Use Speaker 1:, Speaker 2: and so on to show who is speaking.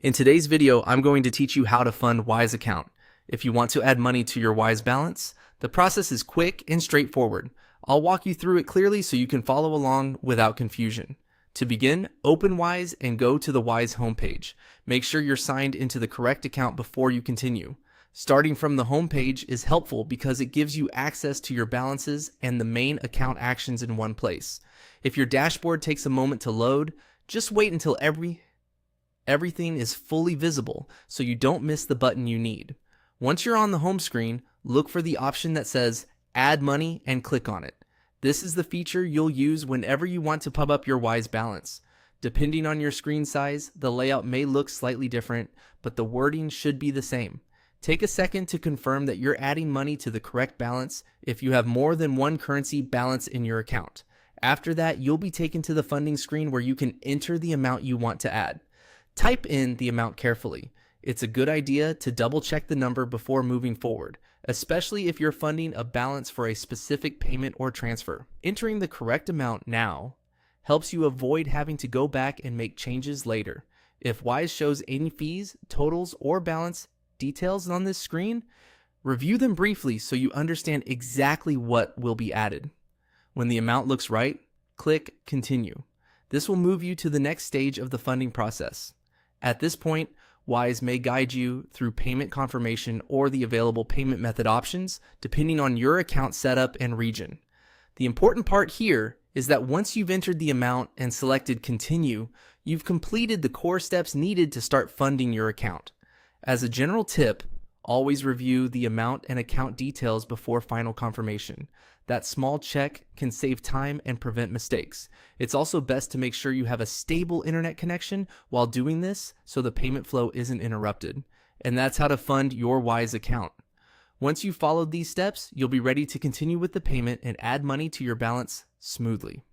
Speaker 1: In today's video, I'm going to teach you how to fund Wise account. If you want to add money to your Wise balance, the process is quick and straightforward. I'll walk you through it clearly so you can follow along without confusion. To begin, open Wise and go to the Wise homepage. Make sure you're signed into the correct account before you continue. Starting from the homepage is helpful because it gives you access to your balances and the main account actions in one place. If your dashboard takes a moment to load, just wait until everything is fully visible so you don't miss the button you need. Once you're on the home screen, look for the option that says Add Money and click on it. This is the feature you'll use whenever you want to pump up your Wise balance. Depending on your screen size, the layout may look slightly different, but the wording should be the same. Take a second to confirm that you're adding money to the correct balance if you have more than one currency balance in your account. After that, you'll be taken to the funding screen where you can enter the amount you want to add. Type in the amount carefully. It's a good idea to double check the number before moving forward, especially if you're funding a balance for a specific payment or transfer. Entering the correct amount now helps you avoid having to go back and make changes later. If Wise shows any fees, totals, or balance details on this screen, review them briefly so you understand exactly what will be added. When the amount looks right, click Continue. This will move you to the next stage of the funding process. At this point, Wise may guide you through payment confirmation or the available payment method options, depending on your account setup and region. The important part here is that once you've entered the amount and selected Continue, you've completed the core steps needed to start funding your account. As a general tip, always review the amount and account details before final confirmation. That small check can save time and prevent mistakes. It's also best to make sure you have a stable internet connection while doing this so the payment flow isn't interrupted. And that's how to fund your Wise account. Once you've followed these steps, you'll be ready to continue with the payment and add money to your balance smoothly.